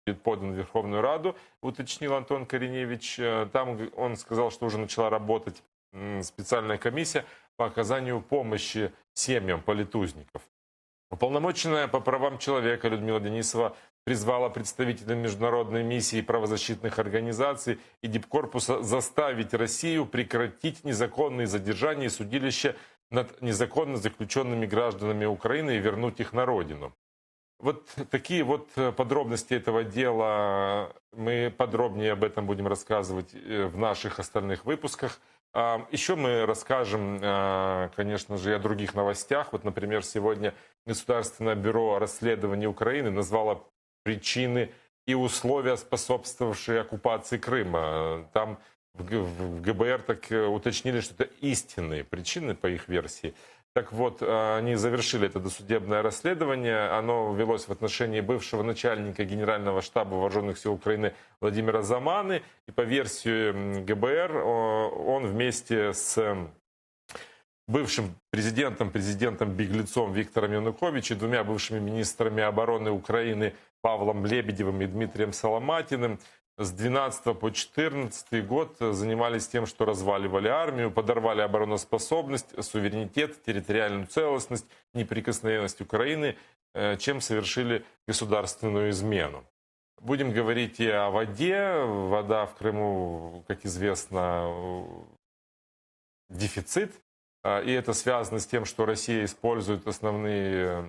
будет подан в Верховную Раду, уточнил Антон Кореневич. Там он сказал, что уже начала работать специальная комиссия по оказанию помощи семьям политузников. Уполномоченная по правам человека Людмила Денисова призвала представителей международной миссии и правозащитных организаций и Дипкорпуса заставить Россию прекратить незаконные задержания и судилища над незаконно заключенными гражданами Украины и вернуть их на родину. Вот такие вот подробности этого дела. Мы подробнее об этом будем рассказывать в наших остальных выпусках. Еще мы расскажем, конечно же, и о других новостях. Вот, например, сегодня Государственное бюро расследований Украины назвало причины и условия, способствовавшие оккупации Крыма. Там в ГБР так уточнили, что это истинные причины, по их версии. Так вот, они завершили это досудебное расследование. Оно велось в отношении бывшего начальника Генерального штаба Вооруженных сил Украины Владимира Заманы. И по версии ГБР он вместе с бывшим президентом-беглецом Виктором Януковичем и двумя бывшими министрами обороны Украины Павлом Лебедевым и Дмитрием Соломатиным с 12 по 14 год занимались тем, что разваливали армию, подорвали обороноспособность, суверенитет, территориальную целостность, неприкосновенность Украины, чем совершили государственную измену. Будем говорить и о воде. Вода в Крыму, как известно, дефицит. И это связано с тем, что Россия использует основной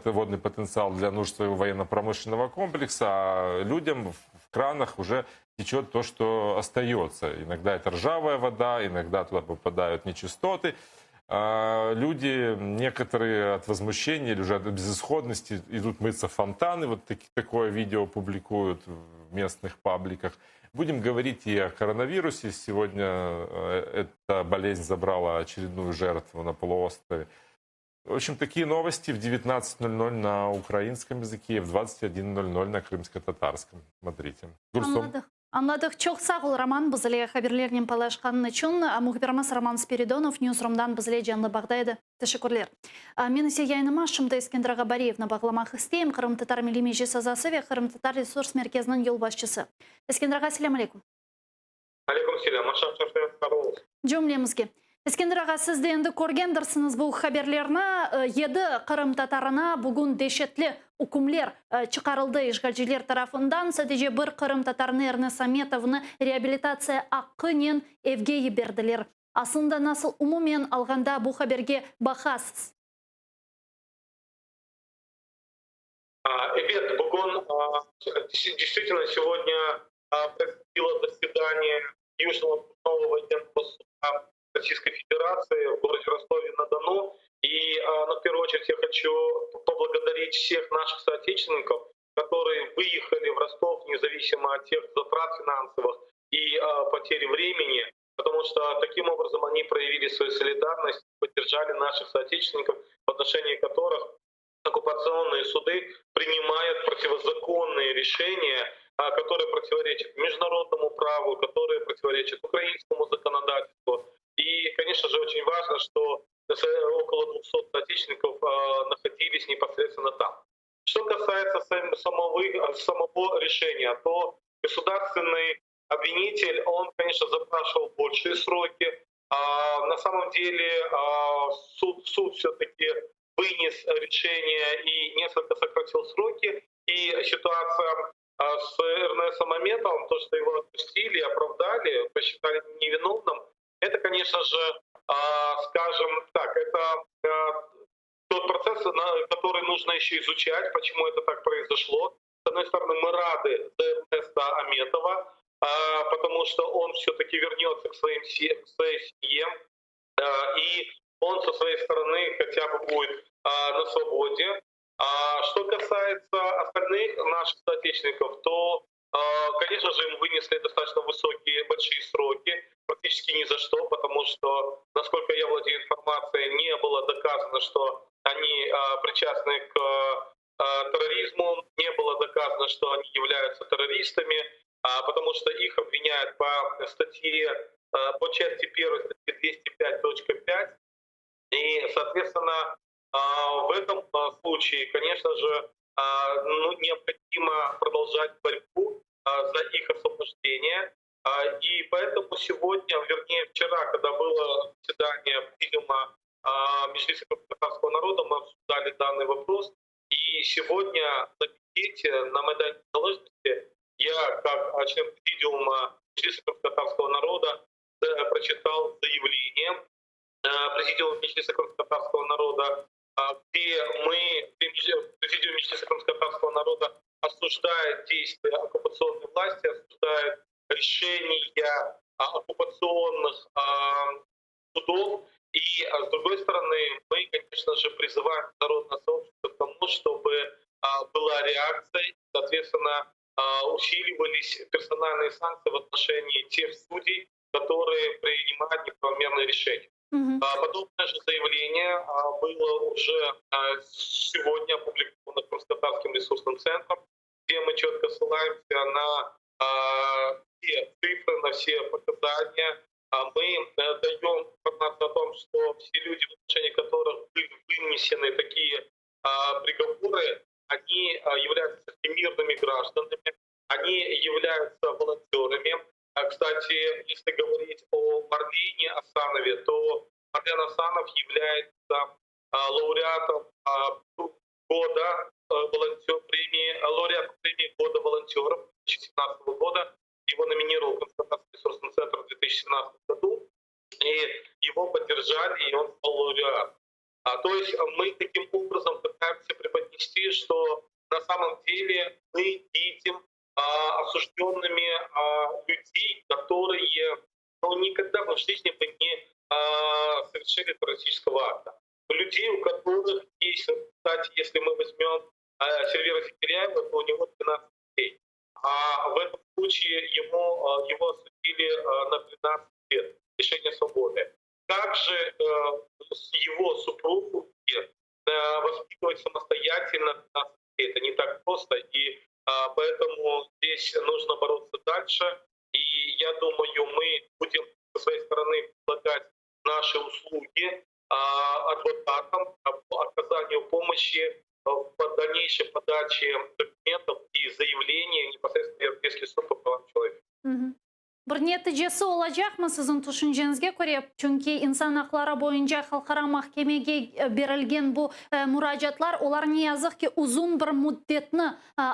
водный потенциал для нужд своего военно-промышленного комплекса, а людям в кранах уже течет то, что остается. Иногда это ржавая вода, иногда туда попадают нечистоты. Люди, некоторые от возмущения или уже от безысходности, идут мыться в фонтаны. Вот такое видео публикуют в местных пабликах. Будем говорить и о коронавирусе. Сегодня эта болезнь забрала очередную жертву на полуострове. В общем, такие новости в 19:00 на украинском языке и в 21:00 на крымско-татарском. Смотрите. Anladık. Çok sağ ol Роман. Bizle haberlerinin paylaşkanın için. Muhbirimiz Роман Спиридонов Newsroom'dan bizle canlı bağdaydı. Teşekkürler. Men ise yayınıma şimdi İskender Gabariyev'ni bağlamak isteyim. Kırım Tatar Milli Meclis Azası ve Kırım Tatar Resurs Merkezi'nin yol başçısı. İskender Ağa, selam aleyküm. Aleyküm selam. Cümlemizge. İskender Ağa, siz de endi көргендірсіңіз бұл хаберлерні. Еді Kırım Tatarına bugün deşetli hükümler çıkarıldı işgalciler tarafından. Sadece bir Kırım Tatarını Ernest Ametov'ını reabilitatsiya hakkının evge berdiler. Aslında nasıl umumen alganda bu haberge bakasız? Evet, bugün действительно сегодня происходило заседание Южного окружного военного суда Российской Федерации в городе Ростове-на-Дону. И в первую очередь я хочу поблагодарить всех наших соотечественников, которые выехали в Ростов, независимо от тех затрат финансовых и потери времени, потому что таким образом они проявили свою солидарность, поддержали наших соотечественников, в отношении которых оккупационные суды принимают противозаконные решения, которые противоречат международному праву, которые противоречат украинскому законодательству. И, конечно же, очень важно, что около 200 соотечественников находились непосредственно там. Что касается самого решения, то государственный обвинитель, он, конечно, запрашивал большие сроки. На самом деле суд все-таки вынес решение и несколько сократил сроки. И ситуация с Эрнестом Аметовым, то, что его отпустили, оправдали, посчитали невиновным, это, конечно же, скажем так, это тот процесс, который нужно еще изучать, почему это так произошло. С одной стороны, мы рады за Эрнеста Аметова, потому что он все-таки вернется к своей семье, и он со своей стороны хотя бы будет на свободе. Что касается остальных наших соотечественников, то, конечно же, им вынесли достаточно высокие, большие сроки, практически ни за что, потому что, насколько я владею информацией, не было доказано, что они причастны к терроризму, не было доказано, что они являются террористами, потому что их обвиняют по статье, по части 1 статьи 205.5, и, соответственно, в этом случае, конечно же, необходимо продолжать продолжать борьбу за их освобождение. И поэтому сегодня, вернее вчера, когда было заседание президиума Меджлиса кыргызстанского народа, мы обсуждали данный вопрос. И сегодня на пикете на Майдане Незалежности я, как член президиума Меджлиса кыргызстанского народа, прочитал заявление президиума Меджлиса кыргызстанского народа, где мы, президиум Меджлиса кыргызстанского народа, осуждает действия оккупационной власти, осуждает решения оккупационных судов. И с другой стороны, мы, конечно же, призываем народное сообщество к тому, чтобы была реакция, соответственно, усиливались персональные санкции в отношении тех судей, которые принимают неправомерные решения. Подобное же заявление было уже сегодня опубликовано Крымско-Татарским ресурсным центром, где мы четко ссылаемся на все цифры, на все показания. Мы даем информацию о том, что все люди, в отношении которых были вынесены такие приговоры, они являются мирными гражданами, они являются волонтерами. Кстати, если говорить о Марлене Асанове, то Марлен Асанов является лауреатом года лауреатом премии года волонтеров 2017 года. Его номинировал Крымско-Татарский ресурсный центр в 2017 году, и его поддержали, и он стал лауреатом. То есть мы таким образом пытаемся преподнести, что на самом деле мы видим осужденными людей, которые никогда в жизни бы не совершили террористического акта. Людей, у которых есть, кстати, если мы возьмем Сильвера Зикиряева, то у него 12 детей. А в этом случае его осудили на 13 лет лишения свободы. Также его супругу воспитывать самостоятельно 15 лет. Это не так просто, и поэтому здесь нужно бороться дальше. И я думаю, мы будем со своей стороны предлагать наши услуги адвокатам по оказанию помощи в дальнейшей подаче документов и заявлений непосредственно в Европейский суд по правам человека. Bir neticesi olacakmı sizin düşüncenize göre? Çünkü insan hakları boyunca halkara mahkemeye berilgen bu müracaatlar, onlar ne yazık ki uzun bir müddetini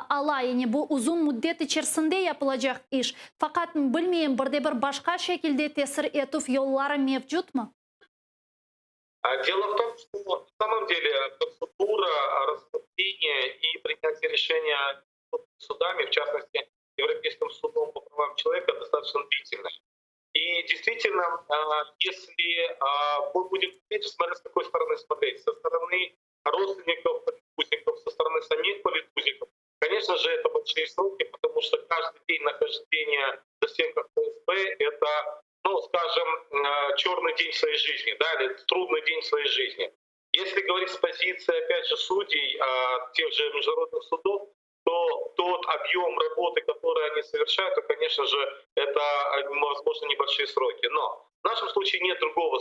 ala, yani bu uzun müddet içerisinde yapılacak iş. Fakat bilmeyin, bir başka şekilde tesir etuf yolları mevcut mu? Дело в том, что на самом деле процедура рассмотрения и принятия решения судами, в частности, Европейским судом по правам человека, достаточно длительная. И действительно, если мы будем смотреть, с какой стороны смотреть, со стороны родственников политузников, со стороны самих политузников, конечно же, это большие сроки, потому что каждый день нахождения в застенках ФСБ — это, скажем, черный день в своей жизни, да, или трудный день в своей жизни. Если говорить с позиции, опять же, судей, тех же международных судов, то тот объем работы, который они совершают, то, конечно же, это, возможно, небольшие сроки. Но в нашем случае нет другого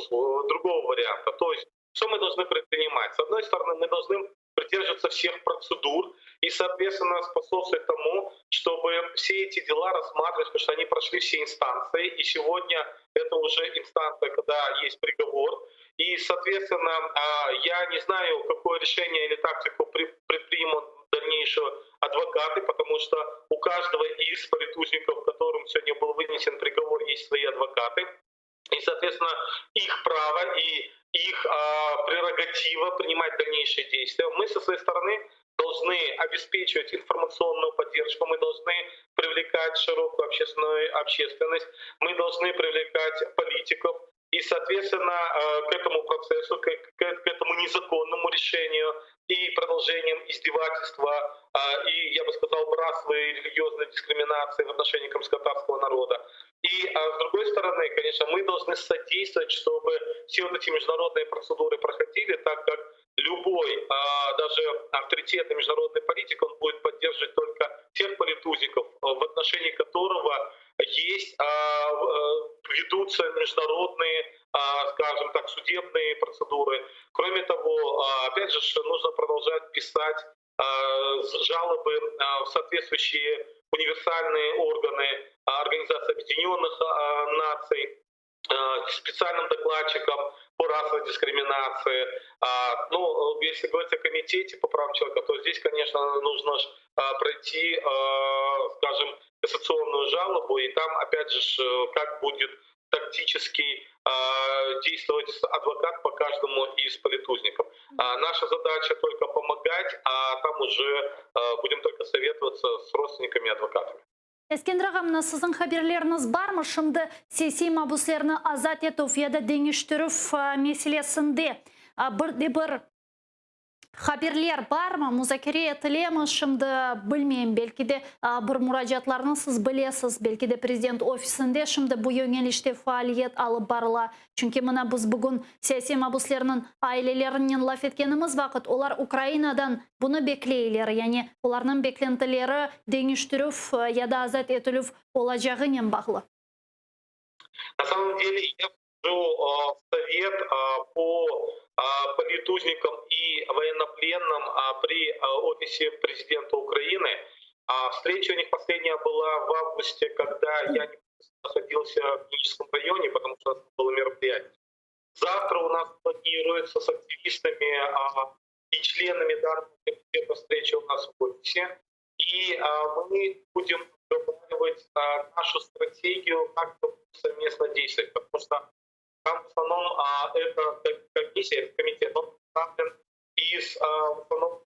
варианта. То есть, что мы должны предпринимать? С одной стороны, мы должны придерживаться всех процедур и, соответственно, способствовать тому, чтобы все эти дела рассматривать, потому что они прошли все инстанции, и сегодня это уже инстанция, когда есть приговор. И, соответственно, я не знаю, какое решение или тактику предпримут дальнейшего адвокаты, потому что у каждого из политузников, которым сегодня был вынесен приговор, есть свои адвокаты. И, соответственно, их право и их прерогатива принимать дальнейшие действия. Мы со своей стороны должны обеспечивать информационную поддержку, мы должны привлекать широкую общественность, мы должны привлекать политиков. И, соответственно, к этому процессу, к этому незаконному решению и продолжением издевательства, и, я бы сказал, расовой и религиозной дискриминации в отношении крымско-татарского народа. И, с другой стороны, конечно, мы должны содействовать, чтобы все вот эти международные процедуры проходили, так как любой, даже авторитетный международный политик, он будет поддерживать только тех политузников, в отношении которого есть, ведутся международные, скажем так, судебные процедуры. Кроме того, опять же, нужно продолжать писать жалобы в соответствующие универсальные органы Организации Объединенных Наций, специальным докладчикам по расовой дискриминации. Ну, если говорить о комитете по правам человека, то здесь, конечно, нужно пройти, скажем, кассационную жалобу, и там, опять же, как будет тактически действовать адвокат по каждому из политузников. Наша задача только помогать, а там уже будем только советоваться с родственниками и адвокатами. Ескендір ағамына сіздің хаберлеріңіз бар ма? Шымды сессия мабуслеріні азат ету фияда деңіштіріф меселесінде бір хаберлер бар ма? Музакире етілемі? Шымды білмейм. Белкі де бір мұражатларының сіз білесіз. Белкі де президент офисінде шымды бұл өңеліште фаалиет алып барыла. Чүнке мұна біз бүгін сессия мабуслерінің айлелерінен лаф еткеніміз вақыт. Олар Украинадан бұны беклейлер. Яғни оларының беклентілері деңіштіріф яда азат етіліф олажағынен бағылы. На самом деле, я вхожу в совет по политузникам и военнопленным при офисе президента Украины. Встреча у них последняя была в августе, когда я находился в Геническом районе, потому что у нас было мероприятие. Завтра у нас планируется с активистами и членами данного комитета встреча у нас в офисе. И мы будем обговаривать нашу стратегию, как совместно действовать, потому что там в основном эта комиссия, этот комитет, он составлен из в основном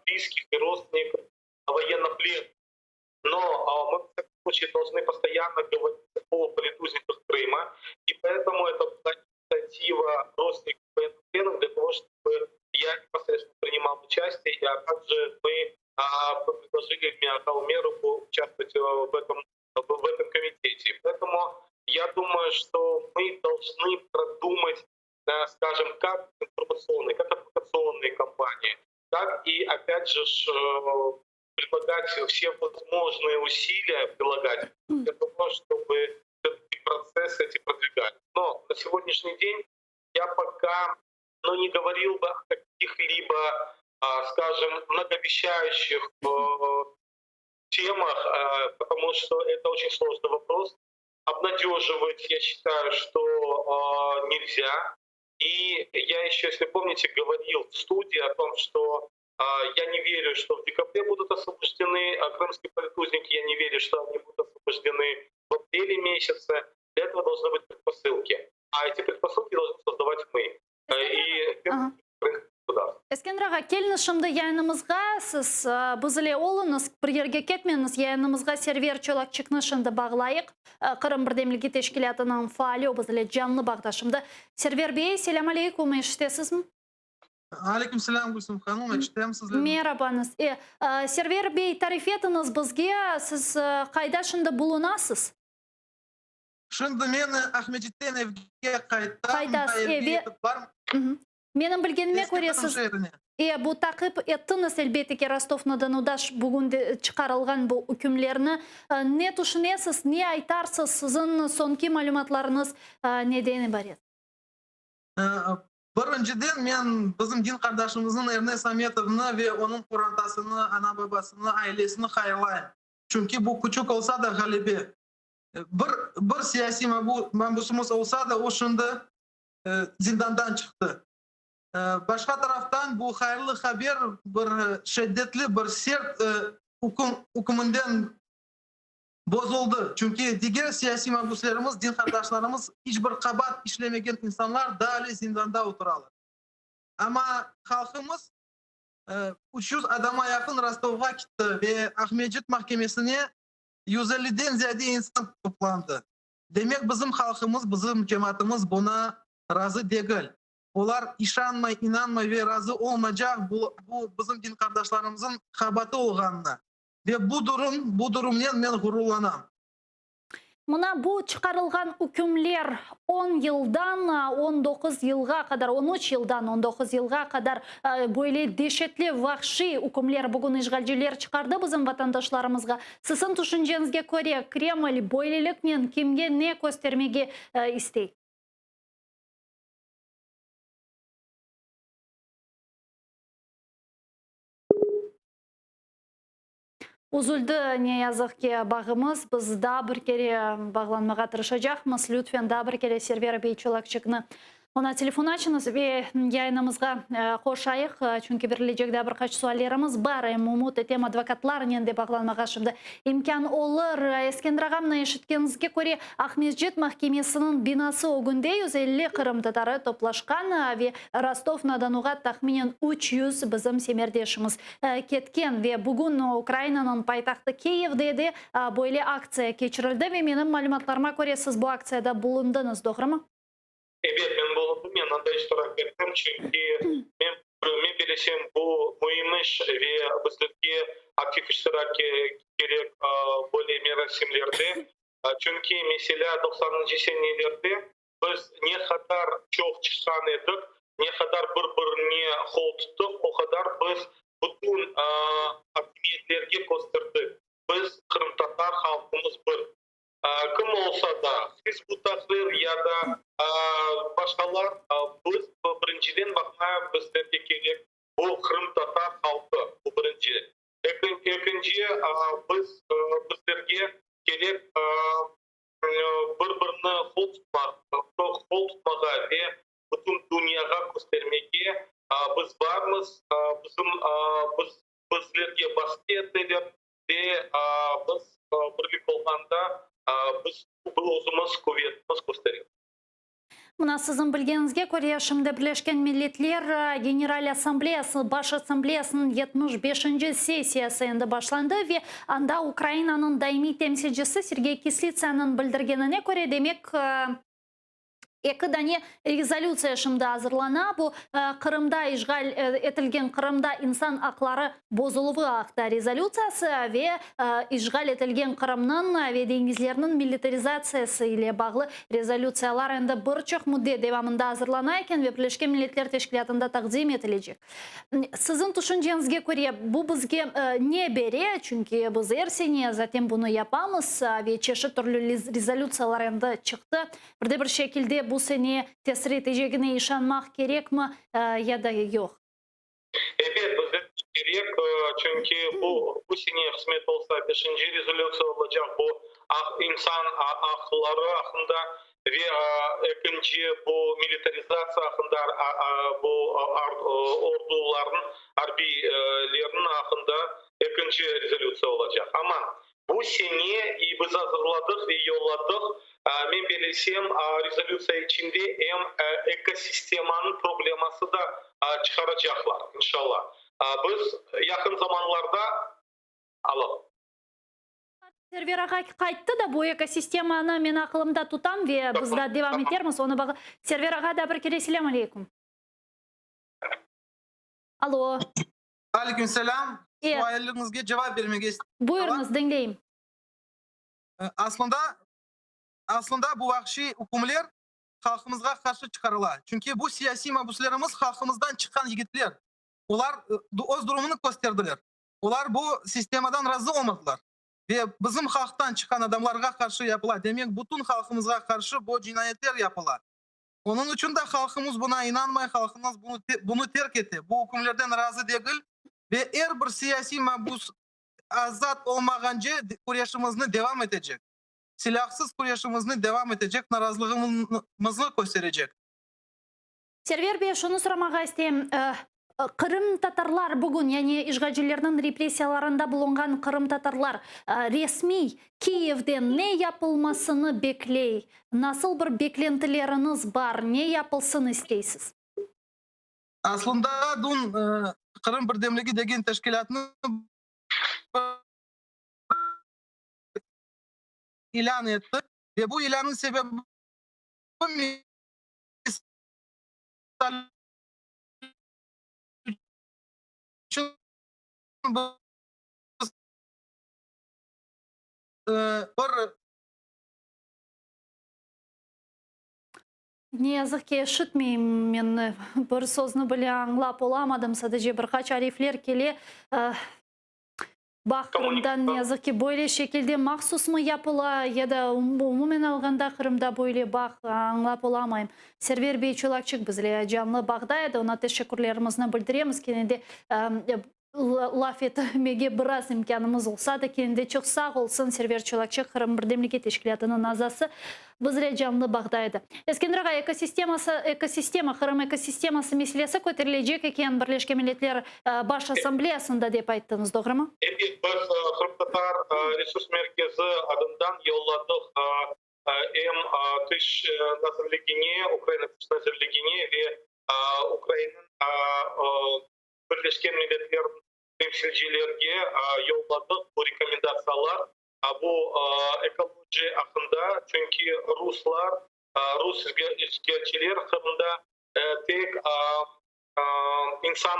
близких и родственников военнопленных. Но мы в таком случае должны постоянно говорить о политузниках Крыма, и поэтому это была инициатива родственников военнопленных для того, чтобы я непосредственно принимал участие, а также мы предложили Миахалмеру участвовать в этом комитете. Поэтому я думаю, что мы должны продумать, скажем, как информационные, как адвокационные кампании, так и, опять же, предлагать все возможные усилия прилагать для того, чтобы процессы эти продвигать. Но на сегодняшний день я пока не говорил бы о каких-либо, скажем, многообещающих темах, потому что это очень сложный вопрос. Обнадеживать, я считаю, что нельзя. И я еще, если помните, говорил в студии о том, что я не верю, что в декабре будут освобождены крымские политузники, я не верю, что они будут освобождены в апреле месяце. Для этого должны быть предпосылки. А эти предпосылки должны создавать мы. Ескендір аға, келіні шымды яйнымызға, сіз бұзыле олыңыз, біргерге кетменіз, яйнымызға сервер чолак чықны шынды бағылайық. Қырым бірдемлігі тешкілятының фаали бұзыле жанлы бағда шымды. Сервер бей, селям алейкум, ештесіз м? Алейкум селям, Гульсум ханым, ештем сізлер. Мерабаныз. Сервер бей тарифетіңіз бізге, сіз қайда шынды бұлынасыз? Шынды мені Ахмедиттен евге қайдас, менің білгеніме көресіз, бұл тақып еттіңіз әлбетеке Ростов-на-Донудаш бүгінде чықарылған бұл үкімлеріні. Не тұшынесіз, не айтарсыз, сіздің сонки малюматларыңыз недені бар еді? Біріншіден, мен біздің дин қардашымыздың Эрнест Аметовны ве оның құрантасыны, ана-бабасыны, айлесіні қайырлайын. Чүнки бұл күчік олса да ғалебе. Бір сияси мамбусымыз олса да ошынды зиндандан шықты. Başka taraftan bu hayırlı haber bir şiddetli bir sert hükümünden bozuldu. Çünkü diğer siyasi mahpuslarımız, din kardeşlerimiz hiçbir kabahat işlemegen insanlar daha zindanda oturarlar. Ama halkımız 300 adama yakın Rostov'a gitti ve Ahmedcik mahkemesine 150'den ziyade insan toplandı. Demek bizim halkımız, bizim cemaatimiz buna razı değil. Onlar işanmay, inanmay ve razı olmayacak bu bizim din kardeşlerimizin kabatı olğanına. Ve bu durumdan ben gururlanam. Мына бұл чықарылған үкімлер 10 yıldan 19 yılға қадар, 13 yıldan 19 yılға қадар böyle дешетлі вахши үкімлер бүгін işgalciler çıkardı bizim vatandaşlarımızға. Сіздің түшінжеңізге көре Кремль бойлілік мен кемге не көстермеге істей? Uzuldu ne yazık ki bağımız. Biz da bir kere bağlanmağa tırışacağımız. Lütfen da bir kere server beyçolakçıkını ona telefon açınız ve yayınımızga koşayık. Çünkü birlecekte birkaç suallarımız var. Umut etem advokatlar nende bağlanmağa şimdi imkan olur. Eskender ağamla eşitkenizge göre Ahmetjet Mahkemesi'nin binası o günde 150 Kırım Tatarı toplaşkan ve Rostov-na-Donu'ga tahminen 300 bizim semerdeşimiz ketken ve bugün Ukrayna'nın paytaxtı Kiev'de de böyle aksiya geçirildi ve benim malumatlarıma göre siz bu aksiyada bulundunuz, doğru mu? Evet, ben bulundum, ben anda iştirak ettim çünkü ben bilesem bu mühim iş ve bizlerge aktif iştirak gerek böyle merasimlerde. Çünkü mesela 90. senelerde biz ne kadar çok çıkan edik, ne kadar birbirine hol tuttuk, o kadar biz bütün aktivitlerge gösterdik. Biz Kırım Tatar halkımız bir. Kim olsa da siz bu takdir ya da başkalar biz birinciden bakmaya bizlerge gerek bu Kırım Tatar halkı bu birinci. İkinci biz bizlerge gerek birbirini hol tutmağa ve bütün dünyaya göstermeye biz varmız. Bizlerge baskı edilip ve biz birlik olganda biz bu özümüz kuvvetimiz gösteriyor. Mına sizin bilgenizge göre şimdi Birleşken Milletler General Asambleyası, Baş Asambleyasının 75. sesiyası endi başlandı ve anda Ukrayna'nın daimi temsilcisi Sergey Kislitsa'nın bildirgenine göre demek iki tane rezolüsiya şimdi hazırlana. Bu Kırım'da işgal etilgen Kırım'da insan hakları bozuluğu haqda rezolüsiyası ve işgal etilgen Kırım'ın ve dengizlerinin militarizasiyası ile bağlı rezolüsiyalar endi birçok müddet devamında hazırlanayken ve Birleşken Milletler Teşkilatı'nda takdim edilecek. Sizin düşüncenizge göre bu bizge ne beri? Çünkü biz her sene zaten bunu yapamız ve çeşitli türlü rezolüsiyalar endi çıktı. Bir şekilde bu sene tesir edeceğine inanmak gerek mi ya da yok? Evet, bizler gerek çünkü bu sene kısmet olsa 5. rezolüsiya olacak bu insan hakları hakkında ve ikinci bu militarizasyon hakkında bu orduların harbilerin hakkında ikinci rezolüsiya olacak. Ama bu sene biz hazırladık ve yolladık. Ben bilesem rezolüsiya içinde hem ekosistemanın probleması da çıkaracaklar inşallah. Biz yakın zamanlarda alalım. Server ağa qaytdı da bu ekosistemani men aqlimda tutam ve biz de devam etermiz. Onu bağı Server ağa da bir kere selam aleyküm. Alo. Aleykümselam. Evet. Suallerimizge cevap vermege istedim. Buyurunuz, dinleyeyim. Aslında bu vahşi hükümler halkımızga karşı çıkarıla. Çünkü bu siyasi mahpuslarımız halkımızdan çıkan yigitler. Onlar öz durumunu gösterdiler. Onlar bu sistemadan razı olmadılar. Ve bizim halktan çıkan adamlarga karşı yapıla. Demek bütün halkımızga karşı bu cinayetler yapıla. Onun için de halkımız buna inanmay, halkımız bunu terk etti. Bu hükümlerden razı değil ve her bir siyasi mahpus azat olmaganca kuryaşımızı devam edecek. Silahsız kuryaşımızı devam edecek, narazılığımızı gösterecek. Server Bey, şunu soramağa isteyeyim. Kırım Tatarlar bugün, yani işgalcilerin represiyalarında bulungan Kırım Tatarlar resmi Kiev'den ne yapılmasını bekley? Nasıl bir beklentileriniz var? Ne yapılsın isteysiniz? Aslında dün Kırım Birdemligi degen teşkilatını ilan etti ve bu ilanın sebebi Ne yazık ki işitmeyim men bir sözünü bile anlap olamadım. Sadece birkaç arifler kele Kırım'dan ne yazık ki böyle şekilde mahsus mu yapıla ya da umumen alganda Kırım'da böyle anlap olamayım. Server Bey Çolakçık bizle canlı bağdaydı. Ona teşekkürlerimizi bildiremiz. Kendi лаф етмеге біраз имканымыз олса да кенде чықса олсын сервер чолакчы Қырым бірдемлекет тешкілятының азасы бізре жанлы бағдайды. Ескендірға экосистема, Қырым экосистемасы меселесі көтерілежек екен Бірлескен Милләтлер Баш Ассамблеясында деп айттыңыз, doğru mu? Biz Kırım-Tatar resurs merkezi adından yolladık hem dış nazırlığına, Ukrayna dış nazırlığına ve Ukrayna'nın Birleşken Milletler'in temsilcilerine yolladık bu rekomendasyonlar. Bu ekoloji hakkında çünkü Rus işgalciler hakkında tek insan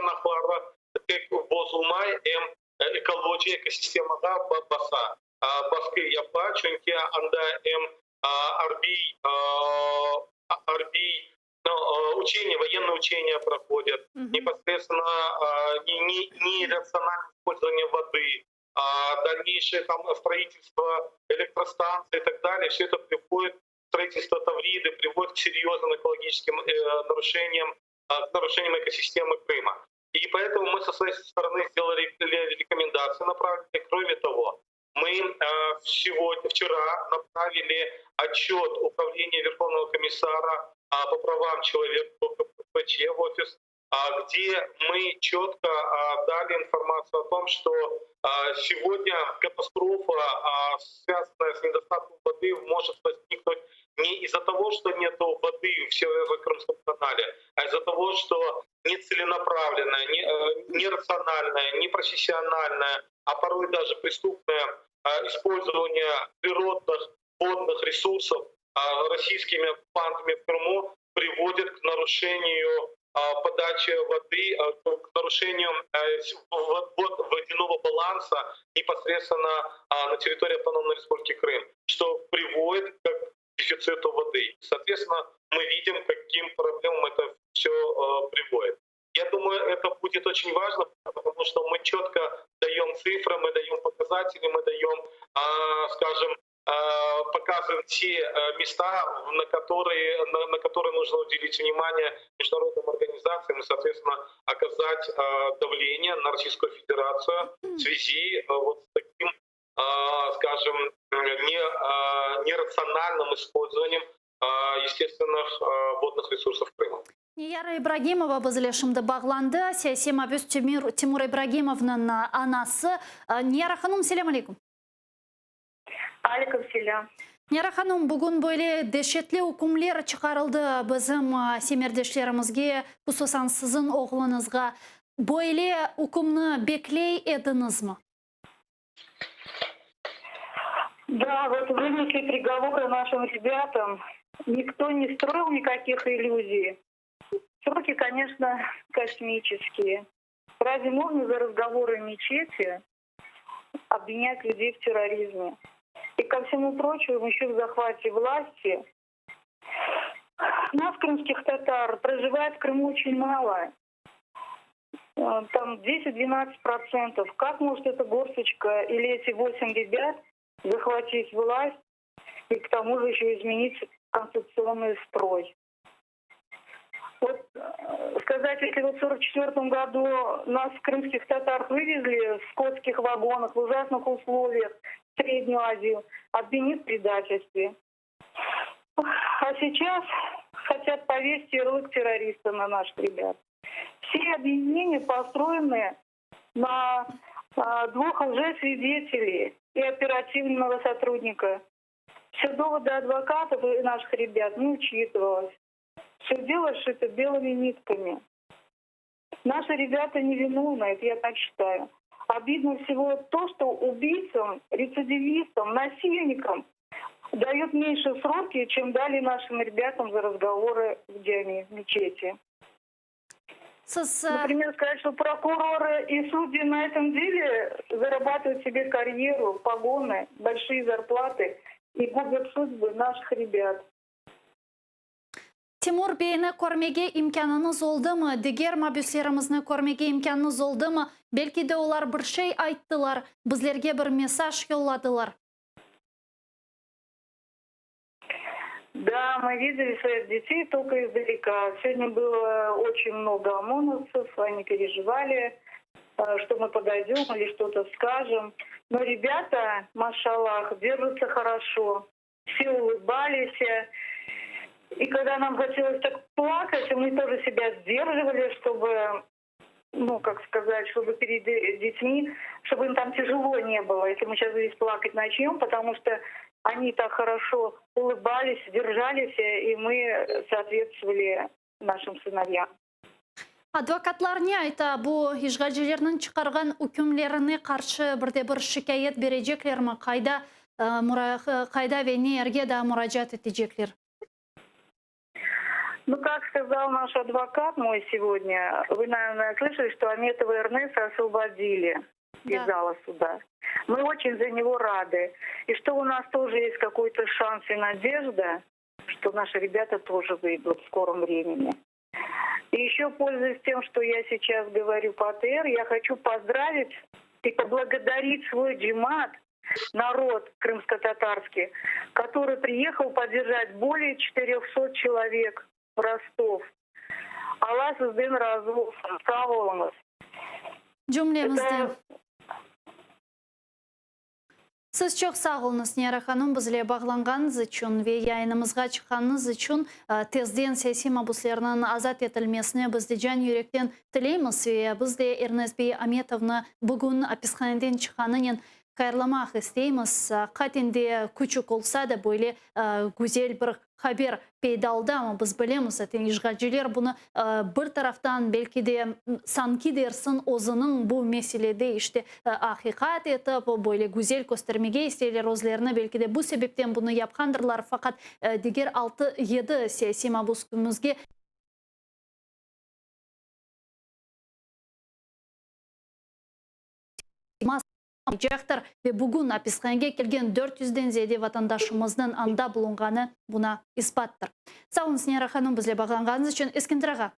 hakları tek bozulmay hem ekoloji ekosistemada baskı yapar çünkü anda hem учения, военные учения проходят, непосредственно нерациональное использование воды, дальнейшее там строительство электростанций и так далее, все это приводит строительство Тавриды приводит к серьезным экологическим нарушениям экосистемы Крыма. И поэтому мы со своей стороны сделали рекомендации, направленные. Кроме того, мы вчера направили отчет Управления Верховного комиссара по правам человека в офис, где мы четко дали информацию о том, что сегодня катастрофа, связанная с недостатком воды, может возникнуть не из-за того, что нет воды в Северо-Крымском канале, а из-за того, что нецеленаправленное, нерациональное, непрофессиональное, а порой даже преступное использование природных водных ресурсов российскими оккупантами в Крыму приводит к нарушению подачи воды, к нарушению водяного баланса непосредственно на территории Автономной Республики Крым, что приводит к дефициту воды. Соответственно, мы видим, к каким проблемам это все приводит. Я думаю, это будет очень важно, потому что мы четко даем цифры, мы даем показатели, мы даем, скажем, показываем те места, на которые нужно уделить внимание международным организациям и, соответственно, оказать давление на Российскую Федерацию в связи вот с таким, скажем, нерациональным использованием естественных водных ресурсов Крыма. Нияра Ибрагимова бізілешімді бағланды. Саяси мабюс Тимур Ибрагимовның анасы. Нияра ханым, селям алейкум. Алейкум селям. Нияра ханым, бүгін бөлі дешетлі үкімлер чықарылды бізім семердешлерімізге, құсусан сізін оғылыңызға. Бөлі үкімні беклей едіңіз ме? Да, вот вынесли приговоры нашим ребятам. Никто не строил никаких иллюзий. Сроки, конечно, космические. Разве можно за разговоры в мечети обвинять людей в терроризме? И ко всему прочему, еще в захвате власти. Нас, крымских татар, проживает в Крыму очень мало. Там 10-12%. Как может эта горсточка или эти 8 ребят захватить власть и к тому же еще изменить конституционный строй? Вот сказать, если вот в 1944 году нас, крымских татар, вывезли в скотских вагонах в ужасных условиях в Среднюю Азию, обвинить в предательстве. А сейчас хотят повесить ярлык террориста на наших ребят. Все обвинения построены на двух лжесвидетелей и оперативного сотрудника. Все доводы адвокатов и наших ребят не учитывалось. Все дело шито белыми нитками. Наши ребята невиновны, это я так считаю. Обидно всего то, что убийцам, рецидивистам, насильникам дают меньше сроки, чем дали нашим ребятам за разговоры в джаме, в мечети. Например, сказать, что прокуроры и судьи на этом деле зарабатывают себе карьеру, погоны, большие зарплаты и губят судьбы наших ребят. Тимур бейні көрмеге имканыңыз олды ма? Дегер мабюслерімізні көрмеге имканыңыз олды ма? Белки де олар бір шей айттылар, біздерге бір месаж yolладылар. Да, мы видели своих детей только издалека. Сегодня было очень много ОМОНовцев, они переживали, что мы подойдем или что-то скажем. Но ребята, машаллах, держатся хорошо, все улыбались. И когда нам хотелось так плакать, мы тоже себя сдерживали, чтобы, ну, как сказать, чтобы перед детьми, чтобы им там тяжело не было, если мы сейчас здесь плакать начнем, потому что они так хорошо улыбались, держались, и мы соответствовали нашим сыновьям. Адвокатлар не айта, бу ишгалчыларның чыгарган үкемләренә каршы бердә-бер шикаят берәҗәкләрме? Кайда ве нерге да мураҗат итәҗәкләр? Ну, как сказал наш адвокат мой сегодня, вы, наверное, слышали, что Аметова Эрнеса освободили из зала суда. Мы очень за него рады. И что у нас тоже есть какой-то шанс и надежда, что наши ребята тоже выйдут в скором времени. И еще, пользуясь тем, что я сейчас говорю по ТР, я хочу поздравить и поблагодарить свой джимат, народ крымско-татарский, который приехал поддержать более 400 человек в Ростов. Аллах сізден разы болсын. Сау болыңыз. Cümlemizden. Siz çok sağ olunuz Niyara Hanım, bizle bağlanğanınız için ve yayınımızga çıkanınız için tezden siyasi mabuslarının azat etilmesine biz de can yürekten tileymiz ve biz de Ernest Bey Ametov'nu bugün hapishaneden çıkanının hayırlamak isteyimiz. Katinde küçük olsa da böyle güzel bir haber peyda oldu ama biz bilemiz zaten işgalciler bunu bir taraftan belki de sanki dersin özünün bu meselede işte hakikat etip böyle güzel göstermege isterler özlerine belki de bu sebepten bunu yapkandırlar fakat diğer 6-7 siyasi mabuskumuzga Жақтар ve bugün hapishaneye kelgen 400'den ziyade vatandaşımızın anda bulunğanı buna ispattır. Sağ olun Niyara Hanım, bizle bağlanğanınız için. Eskender ağa.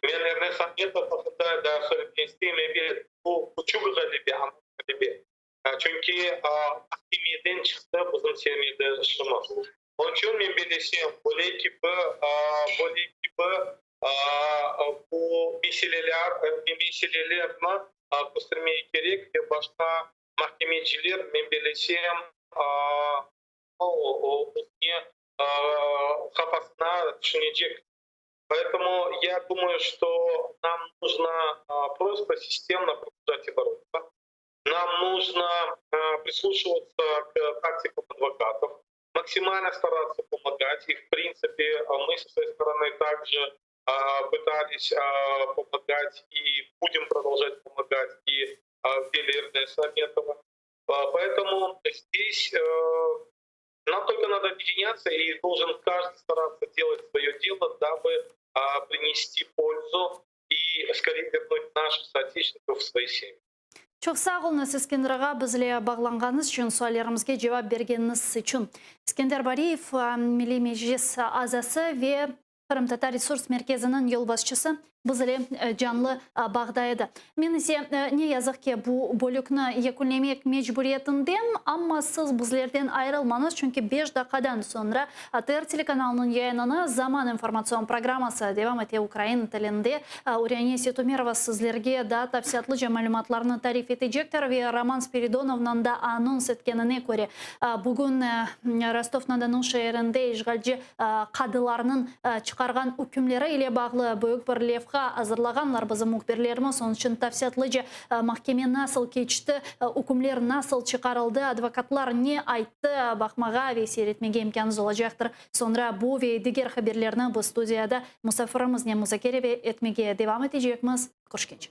Men Ernest Ametov haqida da söyleyeyim bu küçük galibi. Çünkü mahkemeden çıktı bizim sevmedi işimiz. Onun için men bilesem böyle gibi bu meselelerine göstermeye gerek ve başka mahkemeciler men bilesem kafasına düşünecek. Поэтому я думаю, что нам нужно просто системно продолжать и бороться. Нам нужно прислушиваться к тактикам адвокатов, максимально стараться помогать. И, в принципе, мы со своей стороны также пытались помогать и будем продолжать помогать и в деле Эрнеста Аметова. Поэтому здесь нам только надо объединяться, и должен каждый стараться делать свое дело, дабы принести пользу и скорее вернуть наших соотечественников в свои семьи. Çok sağ olunuz Eskender ağa, bizle bağlanğanınız için, suallarımızga cevap bergeniniz için. Eskender Bariyev, Milli Meclis azası ve Kırım Tatar Resurs Merkezi'nin yol başçısı bizle canlı bağdaydı. Men ise ne yazık ki bu bölükünü yekunlemek mecburiyetindeyim ama siz bizlerden ayrılmanız çünkü 5 dakikadan sonra ATR telekanalının yayınını Zaman informasyon programması devam ete Ukrayna tilinde. Uraniya Setumerova sizlerge da tafsiyatlıca malumatlarını tarif edecektir ve Roman Spiridonov'dan da anons etkenine göre bugün Rostov-na-Don şehrinde işgalci kadılarının çıkargan hükümleri ile bağlı büyük bir levha hazırlaganlar bizim muhbirlerimiz. Onun için tafsiyatlıca mahkeme nasıl geçti, hükümler nasıl çıkarıldı, advokatlar ne ayttı bakmağa ve seyretmege imkanınız olacaktır. Sonra bu ve diğer haberlerini bu studiyada misafirimiz ne müzakere etmeye devam edeceğimiz. Koşkenç.